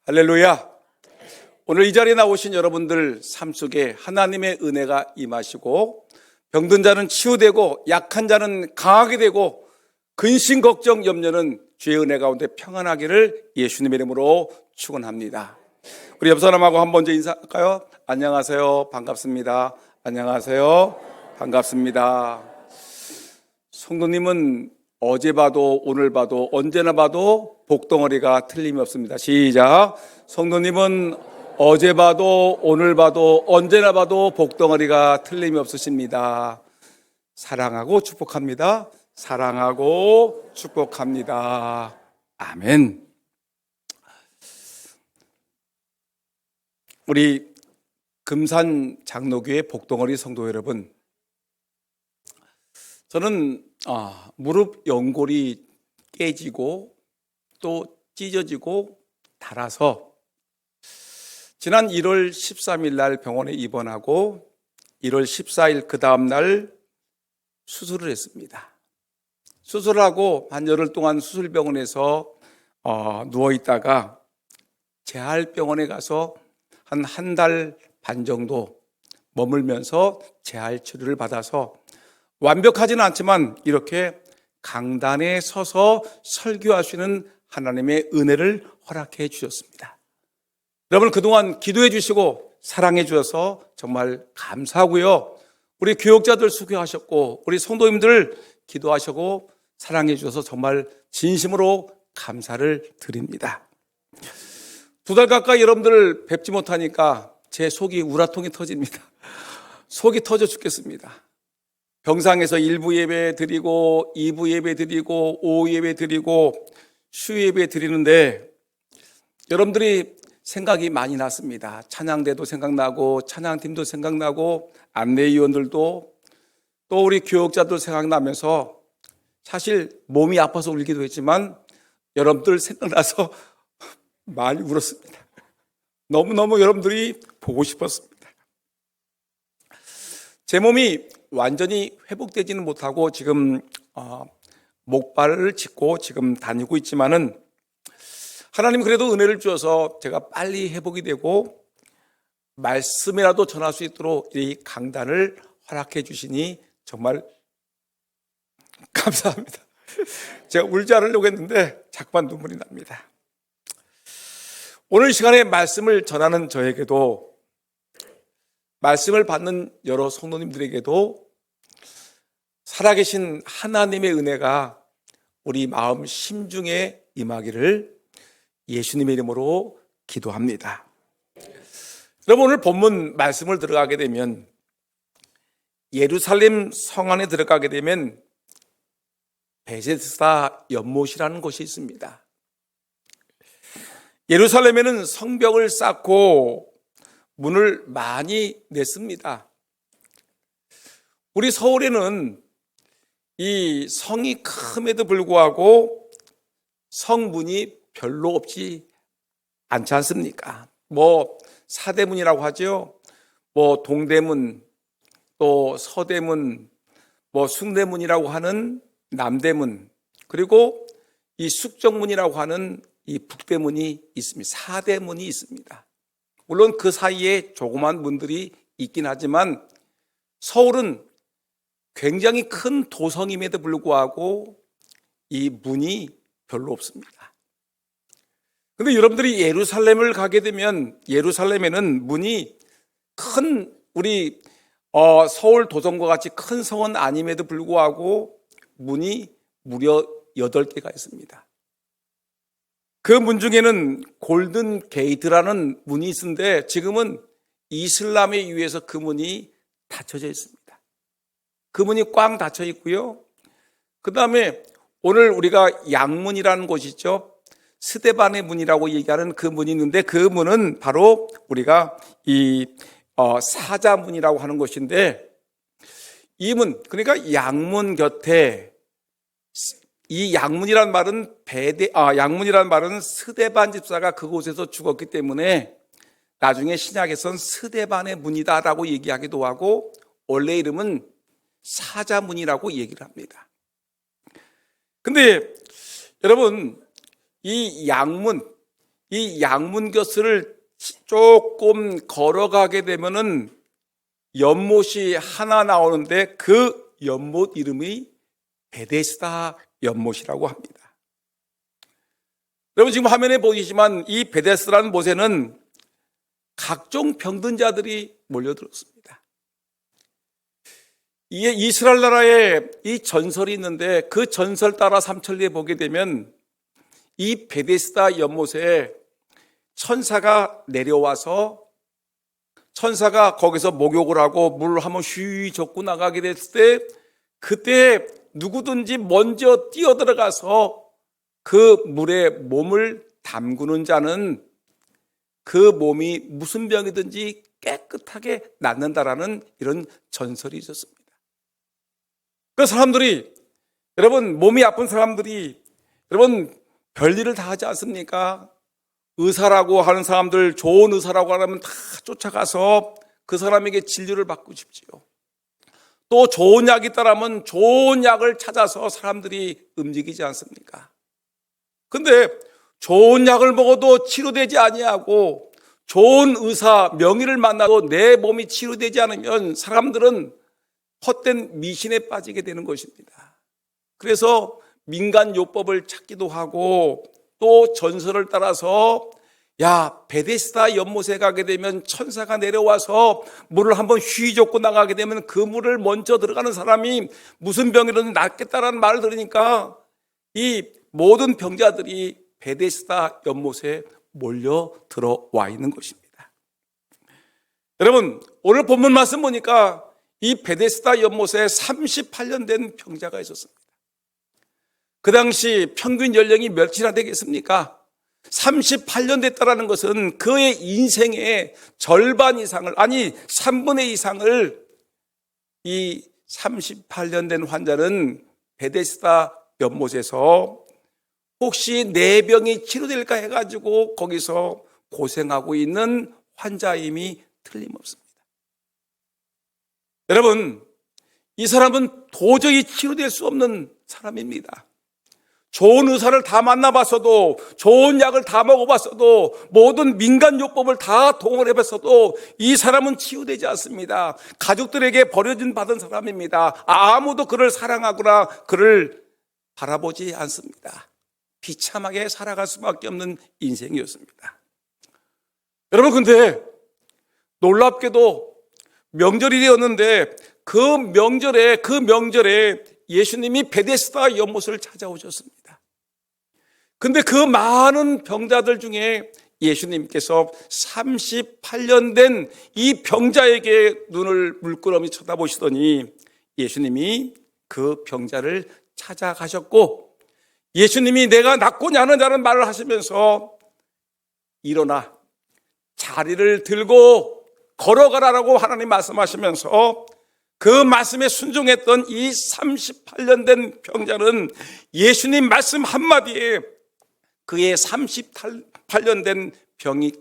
할렐루야. 오늘 이 자리에 나오신 여러분들 삶 속에 하나님의 은혜가 임하시고 병든 자는 치유되고 약한 자는 강하게 되고 근심 걱정 염려는 주의 은혜 가운데 평안하기를 예수님의 이름으로 축원합니다. 우리 옆 사람하고 한 번 더 인사할까요? 안녕하세요. 반갑습니다. 안녕하세요. 반갑습니다. 성도님은 어제 봐도 오늘 봐도 언제나 봐도 복덩어리가 틀림이 없습니다. 시작. 성도님은 어제 봐도 오늘 봐도 언제나 봐도 복덩어리가 틀림이 없으십니다. 사랑하고 축복합니다. 사랑하고 축복합니다. 아멘. 우리 금산 장로교회 복덩어리 성도 여러분, 저는 무릎 연골이 깨지고 또 찢어지고 닳아서 지난 1월 13일 날 병원에 입원하고 1월 14일 그 다음 날 수술을 했습니다. 수술하고 한 열흘 동안 수술병원에서 누워 있다가 재활병원에 가서 한 달 반 정도 머물면서 재활 치료를 받아서 완벽하지는 않지만 이렇게 강단에 서서 설교할 수 있는 하나님의 은혜를 허락해 주셨습니다. 여러분, 그동안 기도해 주시고 사랑해 주셔서 정말 감사하고요. 우리 교육자들 수고하셨고 우리 성도님들 기도하시고 사랑해 주셔서 정말 진심으로 감사를 드립니다. 2달 가까이 여러분들을 뵙지 못하니까 제 속이 우라통이 터집니다. 속이 터져 죽겠습니다. 병상에서 1부 예배 드리고 2부 예배 드리고 오후 예배 드리고 수요 예배 드리는데 여러분들이 생각이 많이 났습니다. 찬양대도 생각나고 찬양팀도 생각나고 안내위원들도 또 우리 교육자도 생각나면서 사실 몸이 아파서 울기도 했지만 여러분들 생각나서 많이 울었습니다. 너무너무 여러분들이 보고 싶었습니다. 제 몸이 완전히 회복되지는 못하고 지금 목발을 짚고 지금 다니고 있지만은 하나님 그래도 은혜를 주셔서 제가 빨리 회복이 되고 말씀이라도 전할 수 있도록 이 강단을 허락해 주시니 정말 감사합니다. 제가 울지 않으려고 했는데 자꾸만 눈물이 납니다. 오늘 시간에 말씀을 전하는 저에게도 말씀을 받는 여러 성도님들에게도 살아계신 하나님의 은혜가 우리 마음 심중에 임하기를 예수님의 이름으로 기도합니다. 여러분, 오늘 본문 말씀을 들어가게 되면 예루살렘 성 안에 들어가게 되면 베데스다 연못이라는 곳이 있습니다. 예루살렘에는 성벽을 쌓고 문을 많이 냈습니다. 우리 서울에는 이 성이 큼에도 불구하고 성문이 별로 없지 않지 않습니까? 사대문이라고 하죠. 동대문, 또 서대문, 숭대문이라고 하는 남대문, 그리고 이 숙정문이라고 하는 이 북대문이 있습니다. 사대문이 있습니다. 물론 그 사이에 조그만 문들이 있긴 하지만 서울은 굉장히 큰 도성임에도 불구하고 이 문이 별로 없습니다. 그런데 여러분들이 예루살렘을 가게 되면 예루살렘에는 문이 큰 우리 서울 도성과 같이 큰 성은 아님에도 불구하고 문이 무려 8개가 있습니다. 그 문 중에는 골든 게이트라는 문이 있는데 지금은 이슬람에 의해서 그 문이 닫혀져 있습니다. 그 문이 꽝 닫혀 있고요. 그 다음에 오늘 우리가 양문이라는 곳이 있죠. 스데반의 문이라고 얘기하는 그 문이 있는데 그 문은 바로 우리가 이 사자문이라고 하는 곳인데 이 문, 그러니까 양문 곁에 이 양문이란 말은 양문이란 말은 스데반 집사가 그곳에서 죽었기 때문에 나중에 신약에선 스데반의 문이다라고 얘기하기도 하고 원래 이름은 사자문이라고 얘기를 합니다. 근데 여러분, 이 양문, 이 양문곁을 조금 걸어가게 되면은 연못이 하나 나오는데 그 연못 이름이 베데스다 연못이라고 합니다. 여러분 지금 화면에 보이시지만 이 베데스다라는 못에는 각종 병든 자들이 몰려들었습니다. 이게 이스라엘 나라에 이 전설이 있는데 그 전설 따라 삼천리에 보게 되면 이 베데스다 연못에 천사가 내려와서 천사가 거기서 목욕을 하고 물을 한번 휘 젓고 나가게 됐을 때 그때 누구든지 먼저 뛰어들어가서 그 물에 몸을 담그는 자는 그 몸이 무슨 병이든지 깨끗하게 낫는다라는 이런 전설이 있었습니다. 그 사람들이 여러분 몸이 아픈 사람들이 여러분 별일을 다 하지 않습니까? 의사라고 하는 사람들 좋은 의사라고 하면 다 쫓아가서 그 사람에게 진료를 받고 싶지요. 또 좋은 약이 있다라면 좋은 약을 찾아서 사람들이 움직이지 않습니까? 근데 좋은 약을 먹어도 치료되지 아니하고 좋은 의사 명의를 만나도 내 몸이 치료되지 않으면 사람들은 헛된 미신에 빠지게 되는 것입니다. 그래서 민간요법을 찾기도 하고 또 전설을 따라서 야 베데스다 연못에 가게 되면 천사가 내려와서 물을 한번 휘젓고 나가게 되면 그 물을 먼저 들어가는 사람이 무슨 병이든 낫겠다라는 말을 들으니까 이 모든 병자들이 베데스다 연못에 몰려 들어와 있는 것입니다. 여러분 오늘 본문 말씀 보니까 이 베데스다 연못에 38년 된 병자가 있었습니다. 그 당시 평균 연령이 몇이나 되겠습니까? 38년 됐다라는 것은 그의 인생의 절반 이상을 아니 3분의 2 이상을 이 38년 된 환자는 베데스다 연못에서 혹시 내 병이 치료될까 해가지고 거기서 고생하고 있는 환자임이 틀림없습니다. 여러분 이 사람은 도저히 치료될 수 없는 사람입니다. 좋은 의사를 다 만나봤어도 좋은 약을 다 먹어봤어도 모든 민간요법을 다 동원해봤어도 이 사람은 치유되지 않습니다. 가족들에게 버려진 받은 사람입니다. 아무도 그를 사랑하거나 그를 바라보지 않습니다. 비참하게 살아갈 수밖에 없는 인생이었습니다. 여러분 근데 놀랍게도 명절이 되었는데 그 명절에 예수님이 베데스다 연못을 찾아오셨습니다. 근데 그 많은 병자들 중에 예수님께서 38년 된 이 병자에게 눈을 물끄러미 쳐다보시더니 예수님이 그 병자를 찾아가셨고 예수님이 내가 낫고자 하느냐는 말을 하시면서 일어나 자리를 들고 걸어가라라고 하나님 말씀하시면서 그 말씀에 순종했던 이 38년 된 병자는 예수님 말씀 한마디에 그의 38년 된 병이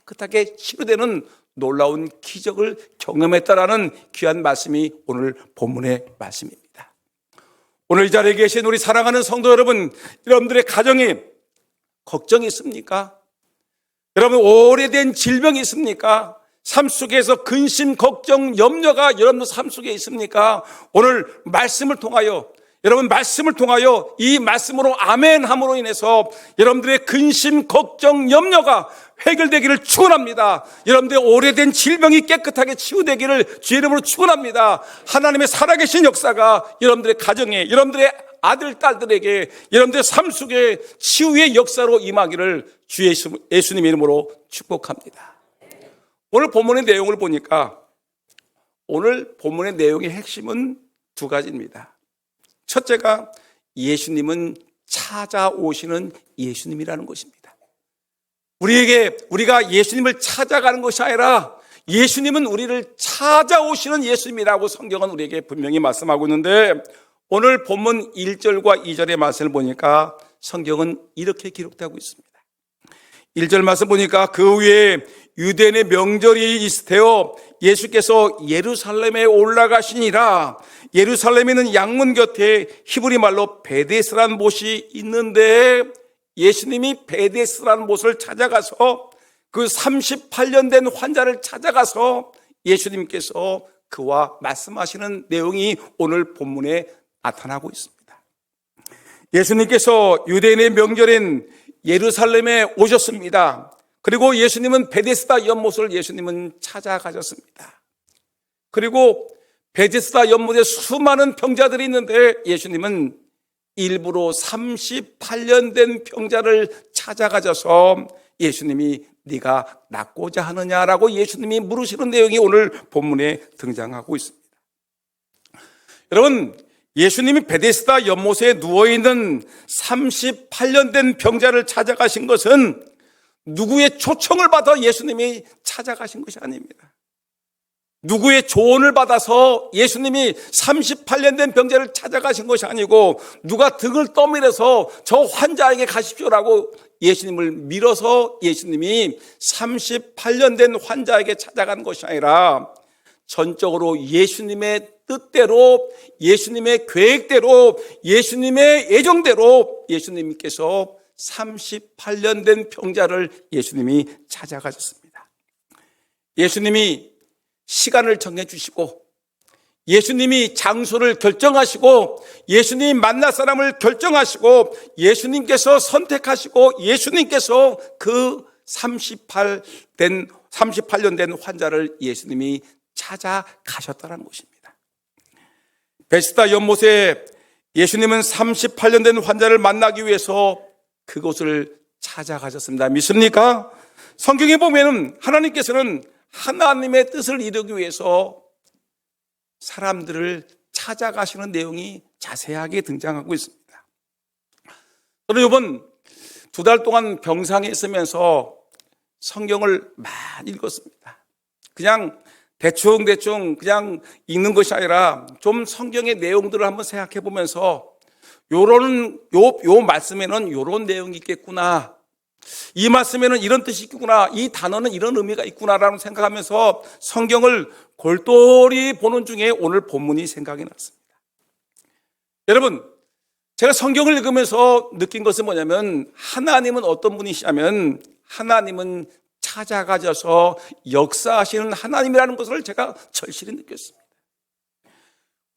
깨끗하게 치료되는 놀라운 기적을 경험했다라는 귀한 말씀이 오늘 본문의 말씀입니다. 오늘 이 자리에 계신 우리 사랑하는 성도 여러분, 여러분들의 가정에 걱정이 있습니까? 여러분 오래된 질병이 있습니까? 삶 속에서 근심, 걱정, 염려가 여러분 삶 속에 있습니까? 오늘 말씀을 통하여 여러분 말씀을 통하여 이 말씀으로 아멘함으로 인해서 여러분들의 근심, 걱정, 염려가 해결되기를 축원합니다. 여러분들의 오래된 질병이 깨끗하게 치유되기를 주의 이름으로 축원합니다. 하나님의 살아계신 역사가 여러분들의 가정에 여러분들의 아들, 딸들에게 여러분들의 삶 속에 치유의 역사로 임하기를 주 예수님 이름으로 축복합니다. 오늘 본문의 내용을 보니까 오늘 본문의 내용의 핵심은 두 가지입니다. 첫째가 예수님은 찾아오시는 예수님이라는 것입니다. 우리가 예수님을 찾아가는 것이 아니라 예수님은 우리를 찾아오시는 예수님이라고 성경은 우리에게 분명히 말씀하고 있는데 오늘 본문 1절과 2절의 말씀을 보니까 성경은 이렇게 기록되고 있습니다. 1절 말씀 보니까 그 후에 유대인의 명절이 있으되어 예수께서 예루살렘에 올라가시니라. 예루살렘에는 양문 곁에 히브리 말로 베데스라는 못이 있는데 예수님이 베데스라는 곳을 찾아가서 그 38년 된 환자를 찾아가서 예수님께서 그와 말씀하시는 내용이 오늘 본문에 나타나고 있습니다. 예수님께서 유대인의 명절인 예루살렘에 오셨습니다. 그리고 예수님은 베데스다 연못을 예수님은 찾아가셨습니다. 그리고 베데스다 연못에 수많은 병자들이 있는데 예수님은 일부러 38년 된 병자를 찾아가셔서 예수님이 네가 낫고자 하느냐라고 예수님이 물으시는 내용이 오늘 본문에 등장하고 있습니다. 여러분, 예수님이 베데스다 연못에 누워있는 38년 된 병자를 찾아가신 것은 누구의 초청을 받아 예수님이 찾아가신 것이 아닙니다. 누구의 조언을 받아서 예수님이 38년 된 병자를 찾아가신 것이 아니고 누가 등을 떠밀어서 저 환자에게 가십시오라고 예수님을 밀어서 예수님이 38년 된 환자에게 찾아간 것이 아니라 전적으로 예수님의 뜻대로, 예수님의 계획대로, 예수님의 예정대로 예수님께서 38년 된 병자를 예수님이 찾아가셨습니다. 예수님이 시간을 정해주시고 예수님이 장소를 결정하시고 예수님이 만날 사람을 결정하시고 예수님께서 선택하시고 예수님께서 그 38년 된 환자를 예수님이 찾아가셨다는 것입니다. 베데스다 연못에 예수님은 38년 된 환자를 만나기 위해서 그곳을 찾아가셨습니다. 믿습니까? 성경에 보면은 하나님께서는 하나님의 뜻을 이루기 위해서 사람들을 찾아가시는 내용이 자세하게 등장하고 있습니다. 저는 이번 2달 동안 병상에 있으면서 성경을 많이 읽었습니다. 그냥 대충 그냥 읽는 것이 아니라 좀 성경의 내용들을 한번 생각해 보면서 요 말씀에는 요런 내용이 있겠구나, 이 말씀에는 이런 뜻이 있구나, 이 단어는 이런 의미가 있구나라는 생각하면서 성경을 골똘히 보는 중에 오늘 본문이 생각이 났습니다. 여러분, 제가 성경을 읽으면서 느낀 것은 뭐냐면 하나님은 어떤 분이시냐면 하나님은 찾아가셔서 역사하시는 하나님이라는 것을 제가 절실히 느꼈습니다.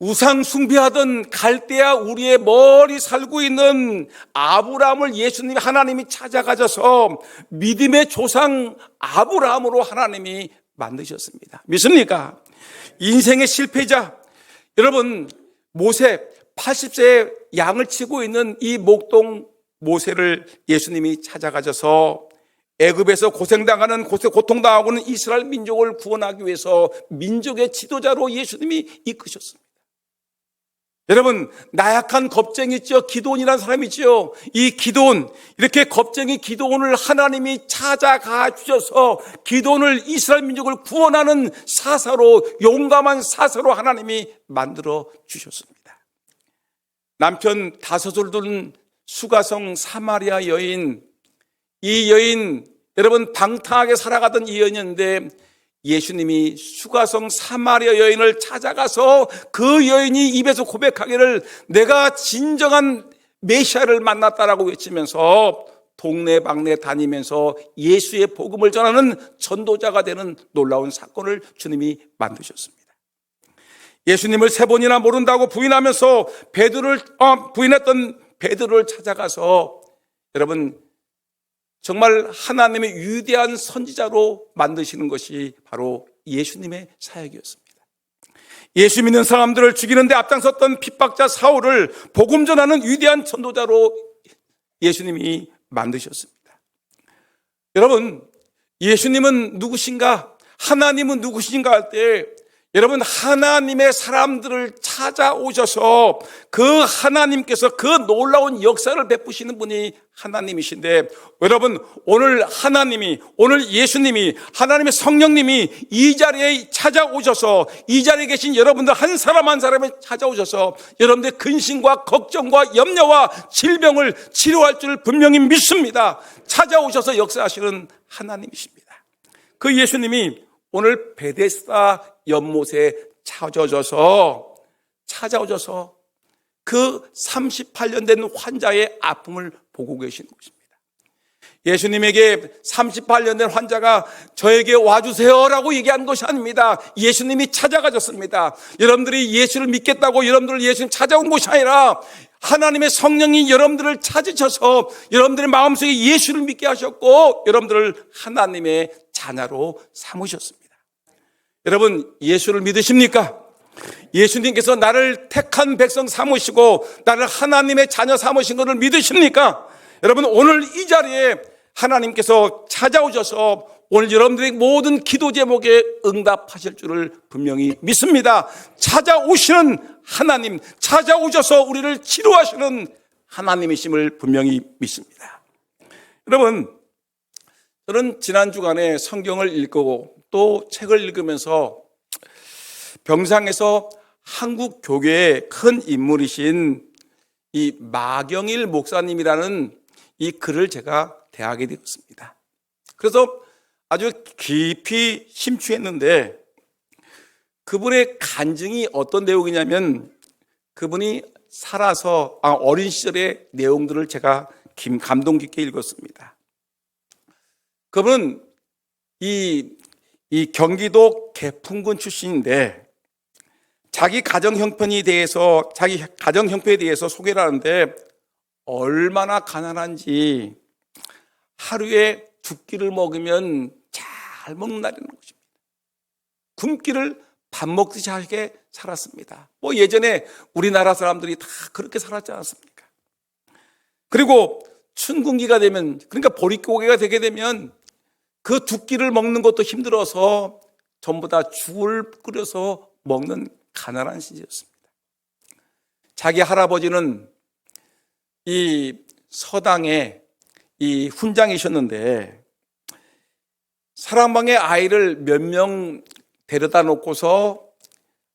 우상 숭배하던 갈대아 우리의 멀리 살고 있는 아브라함을 예수님 하나님이 찾아가셔서 믿음의 조상 아브라함으로 하나님이 만드셨습니다. 믿습니까? 인생의 실패자, 여러분, 모세 80세에 양을 치고 있는 이 목동 모세를 예수님이 찾아가셔서 애굽에서 고통당하고 있는 이스라엘 민족을 구원하기 위해서 민족의 지도자로 예수님이 이끄셨습니다. 여러분, 나약한 겁쟁이 있죠? 기드온이라는 사람이 있죠? 이 기드온, 이렇게 겁쟁이 기드온을 하나님이 찾아가 주셔서 기드온을 이스라엘 민족을 구원하는 사사로, 용감한 사사로 하나님이 만들어 주셨습니다. 남편 5을 둔 수가성 사마리아 여인, 이 여인, 여러분, 방탕하게 살아가던 이 여인이었는데 예수님이 수가성 사마리아 여인을 찾아가서 그 여인이 입에서 고백하기를 내가 진정한 메시아를 만났다라고 외치면서 동네방네 다니면서 예수의 복음을 전하는 전도자가 되는 놀라운 사건을 주님이 만드셨습니다. 예수님을 3번이나 모른다고 부인하면서 부인했던 베드로를 찾아가서 여러분, 정말 하나님의 위대한 선지자로 만드시는 것이 바로 예수님의 사역이었습니다. 예수 믿는 사람들을 죽이는 데 앞장섰던 핍박자 사울을 복음 전하는 위대한 전도자로 예수님이 만드셨습니다. 여러분, 예수님은 누구신가? 하나님은 누구신가 할 때 여러분, 하나님의 사람들을 찾아오셔서 그 하나님께서 그 놀라운 역사를 베푸시는 분이 하나님이신데, 여러분, 오늘 하나님이, 오늘 예수님이, 하나님의 성령님이 이 자리에 찾아오셔서 이 자리에 계신 여러분들 한 사람 한 사람을 찾아오셔서 여러분들의 근심과 걱정과 염려와 질병을 치료할 줄 분명히 믿습니다. 찾아오셔서 역사하시는 하나님이십니다. 그 예수님이 오늘 베데스다 연못에 찾아오셔서 그 38년 된 환자의 아픔을 보고 계시는 것입니다. 예수님에게 38년 된 환자가 저에게 와주세요라고 얘기한 것이 아닙니다. 예수님이 찾아가셨습니다. 여러분들이 예수를 믿겠다고 여러분들 예수님 찾아온 것이 아니라 하나님의 성령이 여러분들을 찾으셔서 여러분들의 마음속에 예수를 믿게 하셨고 여러분들을 하나님의 자녀로 삼으셨습니다. 여러분, 예수를 믿으십니까? 예수님께서 나를 택한 백성 삼으시고 나를 하나님의 자녀 삼으신 것을 믿으십니까? 여러분, 오늘 이 자리에 하나님께서 찾아오셔서 오늘 여러분들의 모든 기도 제목에 응답하실 줄을 분명히 믿습니다. 찾아오시는 하나님, 찾아오셔서 우리를 치료하시는 하나님이심을 분명히 믿습니다. 여러분, 저는 지난 주간에 성경을 읽고 또 책을 읽으면서 병상에서 한국 교회의 큰 인물이신 이 마경일 목사님이라는 이 글을 제가 대하게 되었습니다. 그래서 아주 깊이 심취했는데 그분의 간증이 어떤 내용이냐면 그분이 살아서 어린 시절의 내용들을 제가 감동 깊게 읽었습니다. 그분은 이 경기도 개풍군 출신인데 자기 가정 형편에 대해서 소개를 하는데 얼마나 가난한지 하루에 2끼를 먹으면 잘 먹는 날이라는 것입니다. 굶기를 밥 먹듯이 하게 살았습니다. 예전에 우리나라 사람들이 다 그렇게 살았지 않았습니까? 그리고 춘궁기가 되면, 그러니까 보릿고개가 되게 되면 그 2끼를 먹는 것도 힘들어서 전부 다 죽을 끓여서 먹는 가난한 시절이었습니다. 자기 할아버지는 이 서당에 이 훈장이셨는데 사랑방의 아이를 몇 명 데려다 놓고서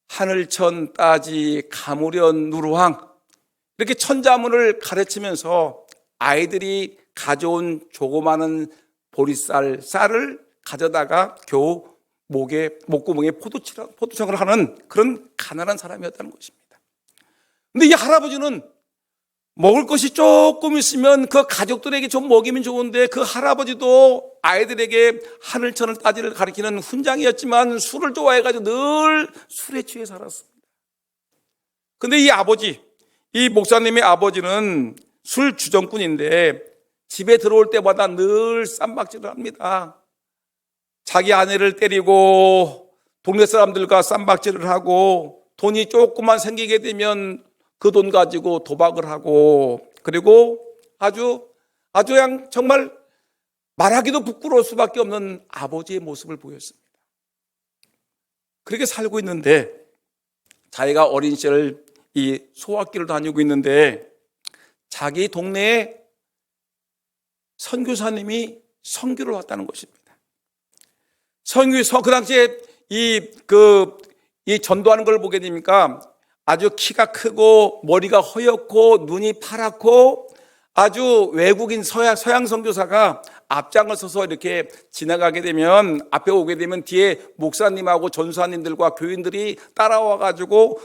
하늘천, 따지, 가무련, 누루황 이렇게 천자문을 가르치면서 아이들이 가져온 조그마한 보리쌀을 가져다가 겨우 목구멍에 포도청을 하는 그런 가난한 사람이었다는 것입니다. 근데 이 할아버지는 먹을 것이 조금 있으면 그 가족들에게 좀 먹이면 좋은데 그 할아버지도 아이들에게 하늘천을 따지를 가리키는 훈장이었지만 술을 좋아해가지고 늘 술에 취해 살았습니다. 근데 이 목사님의 아버지는 술 주정꾼인데 집에 들어올 때마다 늘 쌈박질을 합니다. 자기 아내를 때리고 동네 사람들과 쌈박질을 하고 돈이 조금만 생기게 되면 그 돈 가지고 도박을 하고 그리고 아주 그냥 정말 말하기도 부끄러울 수밖에 없는 아버지의 모습을 보였습니다. 그렇게 살고 있는데 자기가 어린 시절 이 소학교를 다니고 있는데 자기 동네에 선교사님이 선교를 왔다는 것입니다. 그 당시에 이 전도하는 걸 보게 되니까 아주 키가 크고 머리가 허옇고 눈이 파랗고 아주 외국인 서양 선교사가 앞장을 서서 이렇게 지나가게 되면 앞에 오게 되면 뒤에 목사님하고 전수사님들과 교인들이 따라와 가지고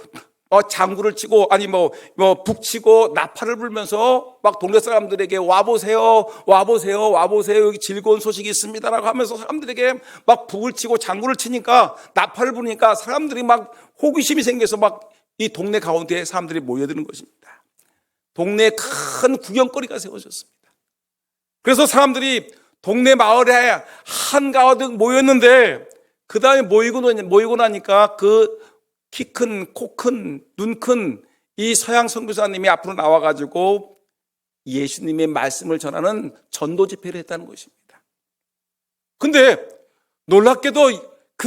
장구를 치고 북치고 나팔을 불면서 막 동네 사람들에게 와보세요 여기 즐거운 소식이 있습니다라고 하면서 사람들에게 막 북을 치고 장구를 치니까 나팔을 부니까 사람들이 막 호기심이 생겨서 막 이 동네 가운데에 사람들이 모여드는 것입니다. 동네에 큰 구경거리가 세워졌습니다. 그래서 사람들이 동네 마을에 한가득 모였는데 그 다음에 모이고 나니까 그 키 큰, 코 큰, 눈 큰 이 서양 선교사님이 앞으로 나와가지고 예수님의 말씀을 전하는 전도 집회를 했다는 것입니다. 근데 놀랍게도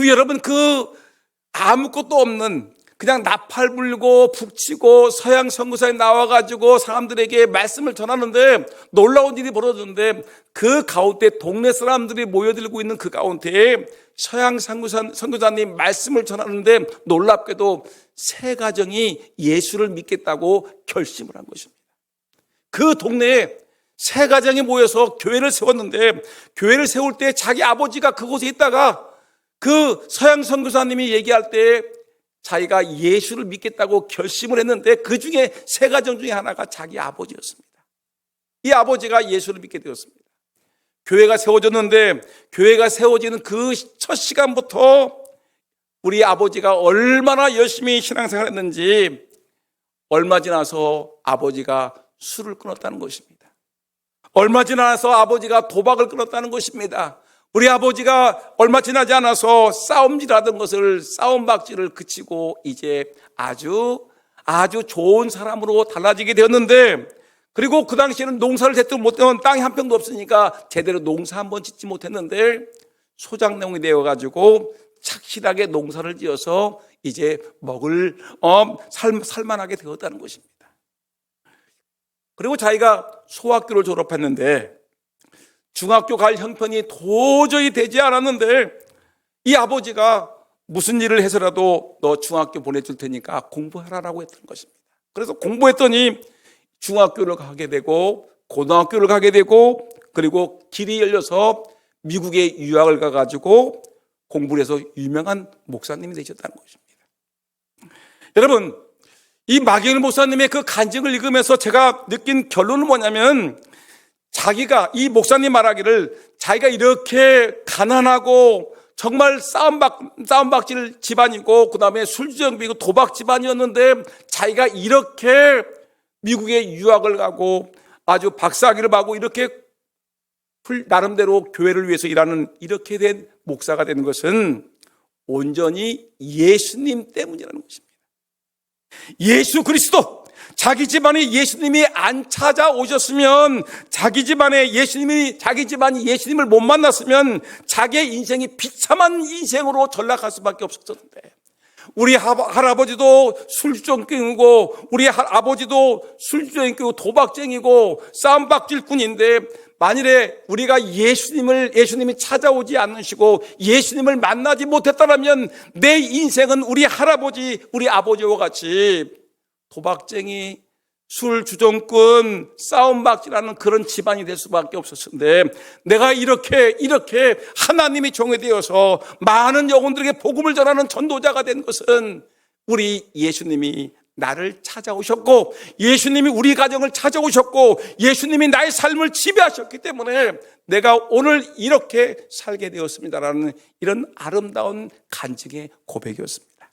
여러분 아무것도 없는 그냥 나팔 불고 북치고 서양 선교사님 나와가지고 사람들에게 말씀을 전하는데 놀라운 일이 벌어졌는데 그 가운데 동네 사람들이 모여들고 있는 그 가운데 서양 선교사님 말씀을 전하는데 놀랍게도 3가정이 예수를 믿겠다고 결심을 한 것입니다. 그 동네에 3가정이 모여서 교회를 세웠는데 교회를 세울 때 자기 아버지가 그곳에 있다가 그 서양 선교사님이 얘기할 때 자기가 예수를 믿겠다고 결심을 했는데 그 중에 3가정 중에 하나가 자기 아버지였습니다. 이 아버지가 예수를 믿게 되었습니다. 교회가 세워졌는데 교회가 세워지는 그 첫 시간부터 우리 아버지가 얼마나 열심히 신앙생활 했는지 얼마 지나서 아버지가 술을 끊었다는 것입니다. 얼마 지나서 아버지가 도박을 끊었다는 것입니다. 우리 아버지가 얼마 지나지 않아서 싸움질하던 것을 싸움박질을 그치고 이제 아주 좋은 사람으로 달라지게 되었는데, 그리고 그 당시에는 농사를 제대로 못하면 땅이 한 평도 없으니까 제대로 농사 한번 짓지 못했는데 소장농이 되어가지고 착실하게 농사를 지어서 이제 먹을 살만하게 되었다는 것입니다. 그리고 자기가 소학교를 졸업했는데 중학교 갈 형편이 도저히 되지 않았는데 이 아버지가 무슨 일을 해서라도 너 중학교 보내줄 테니까 공부하라라고 했던 것입니다. 그래서 공부했더니 중학교를 가게 되고 고등학교를 가게 되고 그리고 길이 열려서 미국에 유학을 가가지고 공부를 해서 유명한 목사님이 되셨다는 것입니다. 여러분, 이 마경일 목사님의 그 간증을 읽으면서 제가 느낀 결론은 뭐냐면, 이 목사님 말하기를 자기가 이렇게 가난하고 정말 싸움박질 집안이고 그 다음에 술주정뱅이고 도박 집안이었는데 자기가 이렇게 미국에 유학을 가고 아주 박사학위를 받고 이렇게 나름대로 교회를 위해서 일하는 이렇게 된 목사가 되는 것은 온전히 예수님 때문이라는 것입니다. 예수 그리스도, 자기 집안에 예수님이 안 찾아오셨으면, 자기 집안이 예수님을 못 만났으면 자기의 인생이 비참한 인생으로 전락할 수밖에 없었는데, 우리 할아버지도 술주정뱅이고 우리 아버지도 술주정뱅이고 도박쟁이고 싸움박질꾼인데, 만일에 우리가 예수님이 찾아오지 않으시고 예수님을 만나지 못했다면 내 인생은 우리 할아버지, 우리 아버지와 같이 도박쟁이, 술주정꾼, 싸움박질하는 그런 집안이 될 수밖에 없었는데, 내가 이렇게 하나님이 종이 되어서 많은 영혼들에게 복음을 전하는 전도자가 된 것은 우리 예수님이 나를 찾아오셨고, 예수님이 우리 가정을 찾아오셨고, 예수님이 나의 삶을 지배하셨기 때문에 내가 오늘 이렇게 살게 되었습니다라는 이런 아름다운 간증의 고백이었습니다.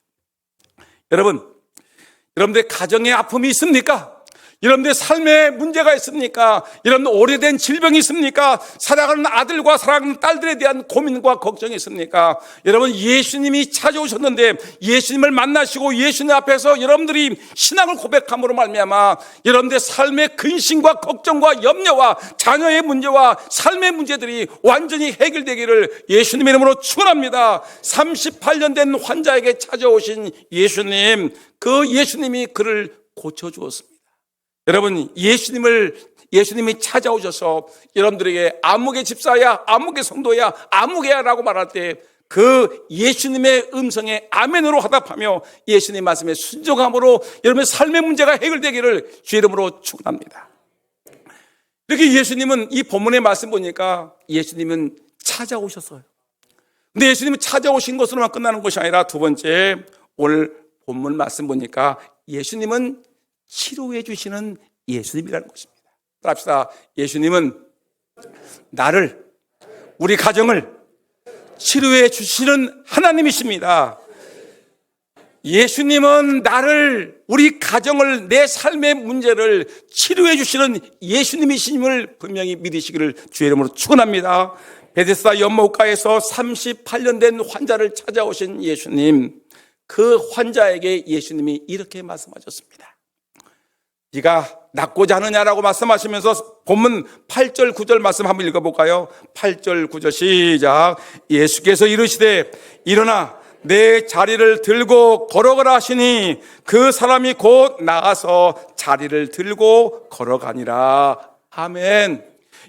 여러분들 가정에 아픔이 있습니까? 여러분들 삶에 문제가 있습니까? 여러분들 오래된 질병이 있습니까? 사랑하는 아들과 사랑하는 딸들에 대한 고민과 걱정이 있습니까? 여러분, 예수님이 찾아오셨는데 예수님을 만나시고 예수님 앞에서 여러분들이 신앙을 고백함으로 말미암아 여러분들의 삶의 근심과 걱정과 염려와 자녀의 문제와 삶의 문제들이 완전히 해결되기를 예수님의 이름으로 축원합니다. 38년 된 환자에게 찾아오신 예수님, 그 예수님이 그를 고쳐주었습니다. 여러분, 예수님이 찾아오셔서 여러분들에게 아무개 집사야, 아무개 성도야, 아무개야 라고 말할 때 그 예수님의 음성에 아멘으로 화답하며 예수님 말씀에 순종함으로 여러분의 삶의 문제가 해결되기를 주의 이름으로 축원합니다. 이렇게 예수님은 이 본문의 말씀 보니까 예수님은 찾아오셨어요. 근데 예수님은 찾아오신 것으로만 끝나는 것이 아니라 두 번째, 오늘 본문 말씀 보니까 예수님은 치료해 주시는 예수님이라는 것입니다. 합시다. 예수님은 나를, 우리 가정을 치료해 주시는 하나님이십니다. 예수님은 나를, 우리 가정을, 내 삶의 문제를 치료해 주시는 예수님이심을 분명히 믿으시기를 주의 이름으로 축원합니다. 베데스다 연못가에서 38년 된 환자를 찾아오신 예수님, 그 환자에게 예수님이 이렇게 말씀하셨습니다. 네가 낫고자 하느냐라고 말씀하시면서 본문 8절 9절 말씀 한번 읽어볼까요? 8절 9절 시작. 예수께서 이르시되 일어나 내 자리를 들고 걸어가라 하시니 그 사람이 곧 나가서 자리를 들고 걸어가니라. 아멘.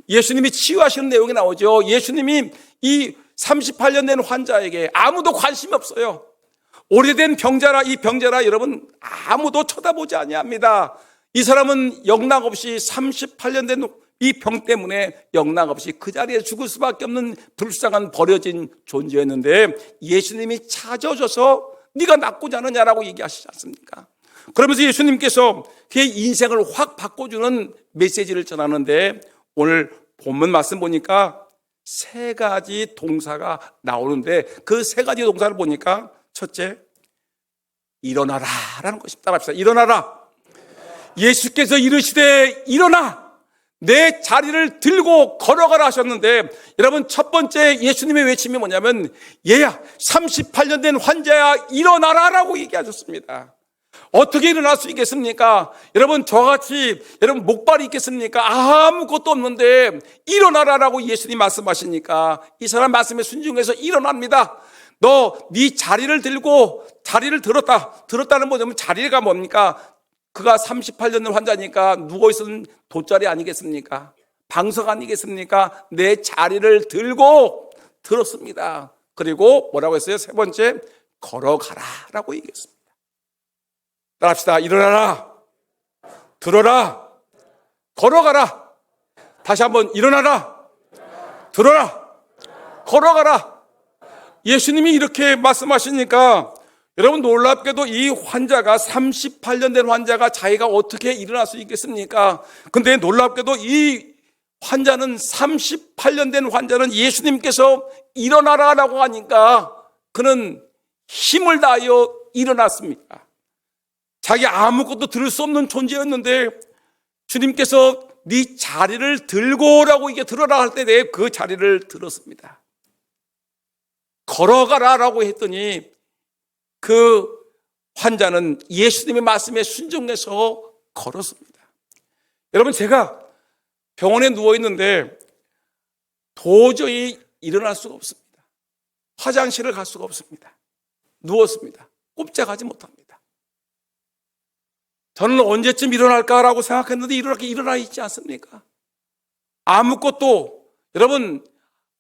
예수님이 치유하시는 내용이 나오죠. 예수님이 이 38년 된 환자에게 아무도 관심이 없어요. 오래된 병자라, 이 병자라 여러분 아무도 쳐다보지 아니합니다. 이 사람은 영락없이 38년 된 이 병 때문에 영락없이 그 자리에 죽을 수밖에 없는 불쌍한 버려진 존재였는데 예수님이 찾아오셔서 네가 낫고자 하느냐라고 얘기하시지 않습니까? 그러면서 예수님께서 그의 인생을 확 바꿔주는 메시지를 전하는데 오늘 본문 말씀 보니까 세 가지 동사가 나오는데 그 세 가지 동사를 보니까 첫째, 일어나라 라는 것입니다. 따라합시다. 일어나라. 예수께서 이르시되 일어나 내 자리를 들고 걸어가라 하셨는데, 여러분 첫 번째 예수님의 외침이 뭐냐면, 얘야 38년 된 환자야 일어나라 라고 얘기하셨습니다. 어떻게 일어날 수 있겠습니까? 여러분 저같이 여러분 목발이 있겠습니까? 아무것도 없는데 일어나라라고 예수님 말씀하시니까 이 사람 말씀에 순종해서 일어납니다. 너 네 자리를 들고 자리를 들었다는 뭐냐면, 자리가 뭡니까? 그가 38년 된 환자니까 누워있는 돗자리 아니겠습니까? 방석 아니겠습니까? 내 자리를 들고 들었습니다. 그리고 뭐라고 했어요? 세 번째, 걸어가라 라고 얘기했습니다. 따라합시다. 일어나라, 들어라, 걸어가라. 다시 한번 일어나라, 들어라, 걸어가라. 예수님이 이렇게 말씀하시니까 여러분 놀랍게도 이 환자가 38년 된 환자가 자기가 어떻게 일어날 수 있겠습니까? 근데 놀랍게도 이 환자는 38년 된 환자는 예수님께서 일어나라라고 하니까 그는 힘을 다하여 일어났습니다. 자기 아무것도 들을 수 없는 존재였는데 주님께서 네 자리를 들고라고 이게 들어라 할 때 그 자리를 들었습니다. 걸어가라라고 했더니 그 환자는 예수님의 말씀에 순종해서 걸었습니다. 여러분 제가 병원에 누워있는데 도저히 일어날 수가 없습니다. 화장실을 갈 수가 없습니다. 누웠습니다. 꼼짝하지 못합니다. 저는 언제쯤 일어날까라고 생각했는데 이렇게 일어나 있지 않습니까? 아무것도, 여러분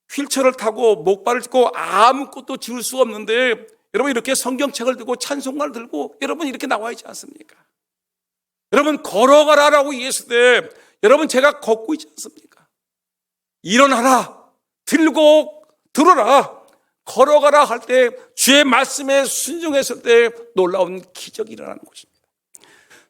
휠체어를 타고 목발을 짚고 아무것도 지을 수 없는데 여러분 이렇게 성경책을 들고 찬송가를 들고 여러분 이렇게 나와 있지 않습니까? 여러분 걸어가라라고 얘기했을 때 여러분 제가 걷고 있지 않습니까? 일어나라, 들고 들어라, 걸어가라 할 때 주의 말씀에 순종했을 때 놀라운 기적이 일어나는 것입니다.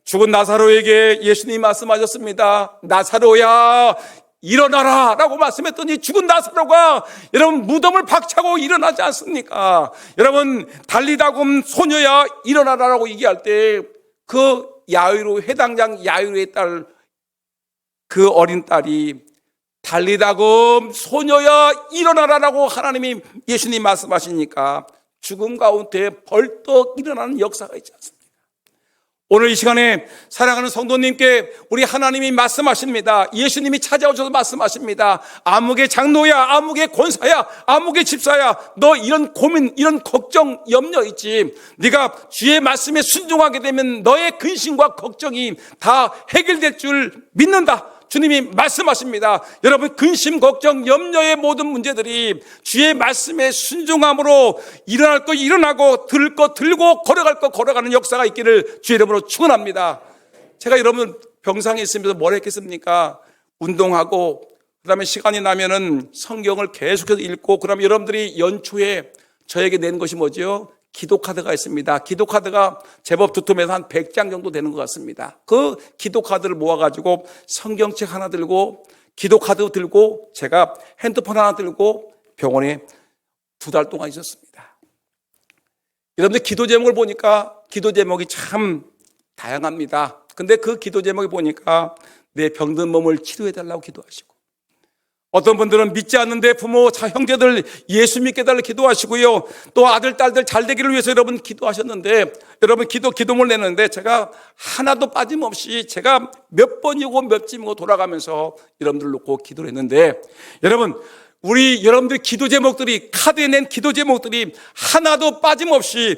죽은 나사로에게 예수님이 말씀하셨습니다. 나사로야 일어나라 라고 말씀했더니 죽은 나사로가 여러분 무덤을 박차고 일어나지 않습니까? 여러분 달리다금 소녀야 일어나라 라고 얘기할 때 그 야이로, 회당장 야이로의 딸, 그 어린 딸이 달리다금 소녀야 일어나라 라고 하나님이 예수님 말씀하시니까 죽음 가운데 벌떡 일어나는 역사가 있지 않습니까? 오늘 이 시간에 사랑하는 성도님께 우리 하나님이 말씀하십니다. 예수님이 찾아오셔서 말씀하십니다. 아무개 장로야, 아무개 권사야, 아무개 집사야, 너 이런 고민, 이런 걱정, 염려 있지. 네가 주의 말씀에 순종하게 되면 너의 근심과 걱정이 다 해결될 줄 믿는다. 주님이 말씀하십니다. 여러분 근심, 걱정, 염려의 모든 문제들이 주의 말씀에 순종함으로 일어날 거 일어나고 들 거 들고 걸어갈 거 걸어가는 역사가 있기를 주의 이름으로 축원합니다. 제가 여러분 병상에 있으면서 뭘 했겠습니까? 운동하고 그다음에 시간이 나면은 성경을 계속해서 읽고, 그다음에 여러분들이 연초에 저에게 낸 것이 뭐죠? 기도카드가 있습니다. 기도카드가 제법 두툼해서 한 100장 정도 되는 것 같습니다. 그 기도카드를 모아가지고 성경책 하나 들고 기도카드 들고 제가 핸드폰 하나 들고 병원에 2달 동안 있었습니다. 여러분들 기도 제목을 보니까 기도 제목이 참 다양합니다. 근데 그 기도 제목을 보니까 내 병든 몸을 치료해달라고 기도하시고, 어떤 분들은 믿지 않는데 부모, 형제들 예수 믿게 달라고 기도하시고요. 또 아들, 딸들 잘 되기를 위해서 여러분 기도하셨는데, 여러분 기도문을 내는데 제가 하나도 빠짐없이 제가 몇 번이고 몇 집이고 돌아가면서 여러분들 놓고 기도를 했는데, 여러분 여러분들 기도 제목들이, 카드에 낸 기도 제목들이 하나도 빠짐없이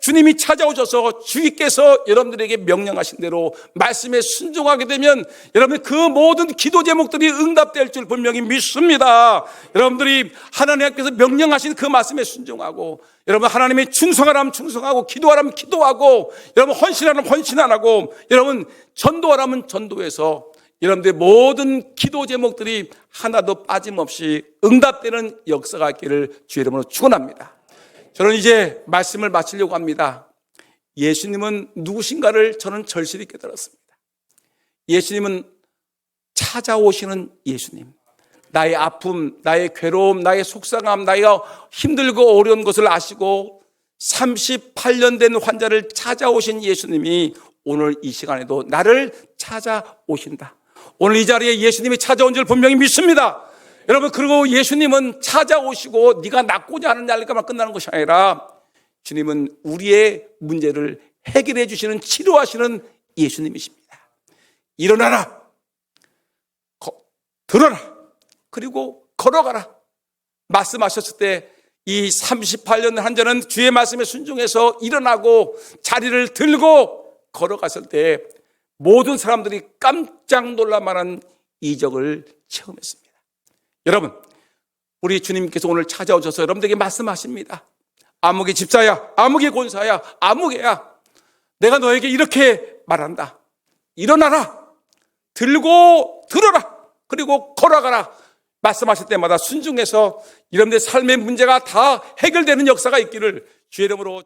주님이 찾아오셔서 주님께서 여러분들에게 명령하신 대로 말씀에 순종하게 되면 여러분 그 모든 기도 제목들이 응답될 줄 분명히 믿습니다. 여러분들이 하나님께서 명령하신 그 말씀에 순종하고, 여러분 하나님의 충성하라면 충성하고, 기도하라면 기도하고, 여러분 헌신하라면 헌신하라고, 여러분 전도하라면 전도해서 여러분들의 모든 기도 제목들이 하나도 빠짐없이 응답되는 역사가 있기를 주의 이름으로 축원합니다. 저는 이제 말씀을 마치려고 합니다. 예수님은 누구신가를 저는 절실히 깨달았습니다. 예수님은 찾아오시는 예수님, 나의 아픔, 나의 괴로움, 나의 속상함, 나의 힘들고 어려운 것을 아시고 38년 된 환자를 찾아오신 예수님이 오늘 이 시간에도 나를 찾아오신다. 오늘 이 자리에 예수님이 찾아온 줄 분명히 믿습니다. 여러분, 그리고 예수님은 찾아오시고 네가 낫고자 하는 날까만 끝나는 것이 아니라 주님은 우리의 문제를 해결해 주시는, 치료하시는 예수님이십니다. 일어나라, 들어라, 그리고 걸어가라 말씀하셨을 때 이 38년 환자는 주의 말씀에 순종해서 일어나고 자리를 들고 걸어갔을 때 모든 사람들이 깜짝 놀랄만한 이적을 체험했습니다. 여러분, 우리 주님께서 오늘 찾아오셔서 여러분들에게 말씀하십니다. 아무개 집사야, 아무개 권사야, 아무개야, 내가 너에게 이렇게 말한다. 일어나라, 들고 들어라, 그리고 걸어가라 말씀하실 때마다 순종해서 여러분들의 삶의 문제가 다 해결되는 역사가 있기를 주의 이름으로